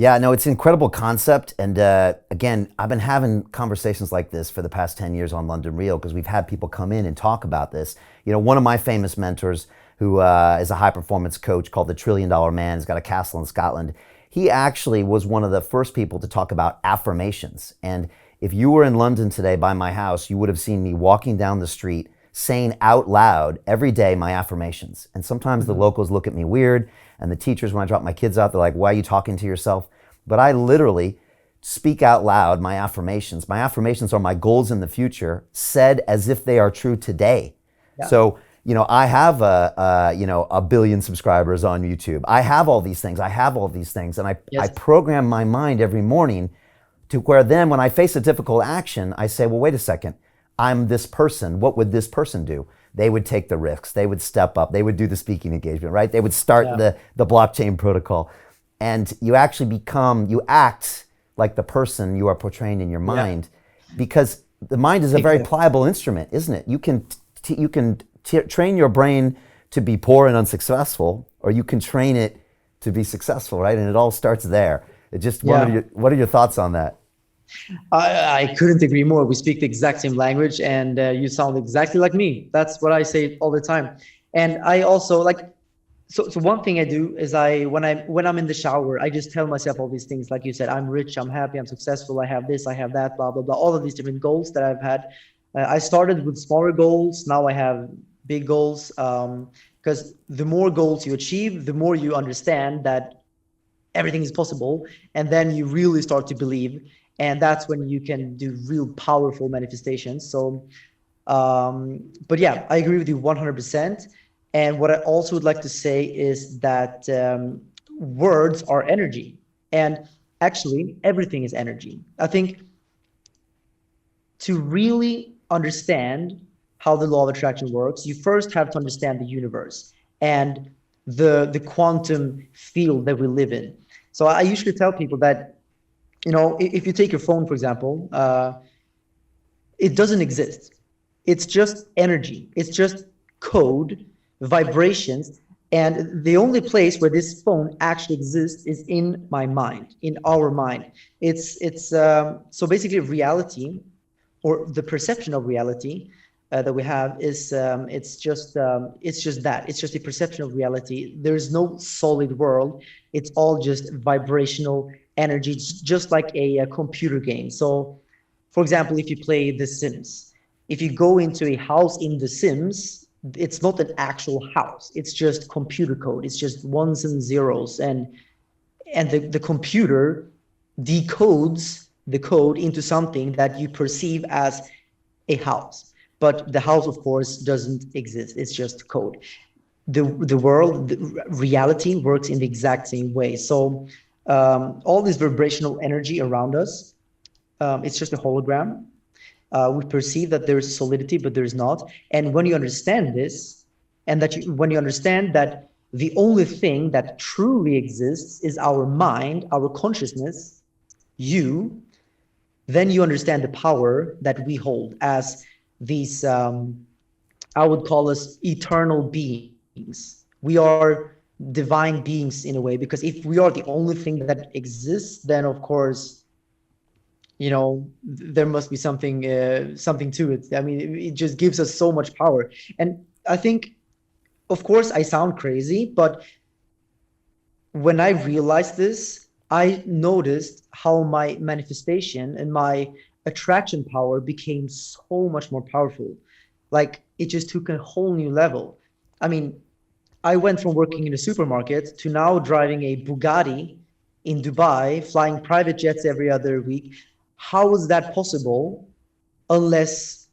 Yeah, no, it's an incredible concept. And again, I've been having conversations like this for the past 10 years on London Real because we've had people come in and talk about this. You know, one of my famous mentors, who is a high performance coach called the $1 Trillion Man, has got a castle in Scotland. He actually was one of the first people to talk about affirmations. And if you were in London today by my house, you would have seen me walking down the street saying out loud every day my affirmations. And sometimes the locals look at me weird, and the teachers, when I drop my kids out, they're like, why are you talking to yourself? But I literally speak out loud my affirmations. My affirmations are my goals in the future, said as if they are true today. Yeah. So, you know, I have a billion subscribers on YouTube. I have all these things. And I program my mind every morning to where then when I face a difficult action, I say, well, wait a second. I'm this person. What would this person do? They would take the risks. They would step up. They would do the speaking engagement, right? They would start the blockchain protocol. And you actually you act like the person you are portraying in your mind, because the mind is a very pliable instrument, isn't it? You can train your brain to be poor and unsuccessful, or you can train it to be successful, right? And it all starts there. What are your thoughts on that? I couldn't agree more. We speak the exact same language, and you sound exactly like me. That's what I say all the time. And I also like, so one thing I do is when I'm in the shower, I just tell myself all these things. Like you said, I'm rich, I'm happy, I'm successful, I have this, I have that, blah, blah, blah. All of these different goals that I've had. I started with smaller goals. Now I have big goals. Because the more goals you achieve, the more you understand that everything is possible. And then you really start to believe. And that's when you can do real powerful manifestations. So, but yeah, I agree with you 100%. And what I also would like to say is that words are energy. And actually, everything is energy. I think to really understand how the law of attraction works, you first have to understand the universe and the quantum field that we live in. So I usually tell people that, you know, if you take your phone, for example, it doesn't exist. It's just energy. It's just code, vibrations. And the only place where this phone actually exists is in my mind, in our mind. So basically reality, or the perception of reality that we have is it's just that. It's just a perception of reality. There is no solid world. It's all just vibrational energy, just like a computer game. So, for example, if you play The Sims, if you go into a house in The Sims, it's not an actual house. It's just computer code. It's just ones and zeros, and the computer decodes the code into something that you perceive as a house. But the house, of course, doesn't exist. It's just code. The world, the reality works in the exact same way. So all this vibrational energy around us, it's just a hologram. We perceive that there is solidity, but there is not. And when you understand this, and when you understand that the only thing that truly exists is our mind, our consciousness, then you understand the power that we hold as these, I would call us eternal beings. We are divine beings in a way, because if we are the only thing that exists, then of course, you know, there must be something to it. I mean, it just gives us so much power. And I think, of course, I sound crazy, but when I realized this, I noticed how my manifestation and my attraction power became so much more powerful. Like, it just took a whole new level. I mean, I went from working in a supermarket to now driving a Bugatti in Dubai, flying private jets every other week. How is that possible unless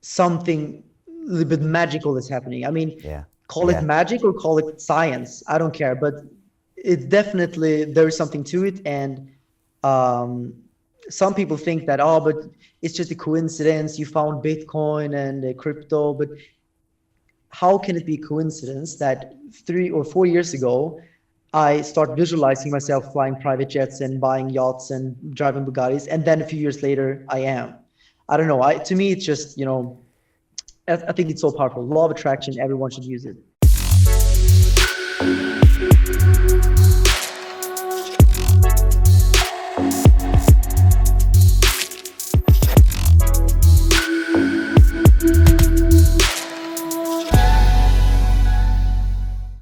something a little bit magical is happening? I mean, call it magic or call it science, I don't care, but it definitely, there's something to it. And some people think that, oh, but it's just a coincidence, you found Bitcoin and crypto. But how can it be a coincidence that 3 or 4 years ago I start visualizing myself flying private jets and buying yachts and driving Bugattis, and then a few years later I am? I don't know. To me, it's just, you know, I think it's so powerful. Law of attraction, everyone should use it.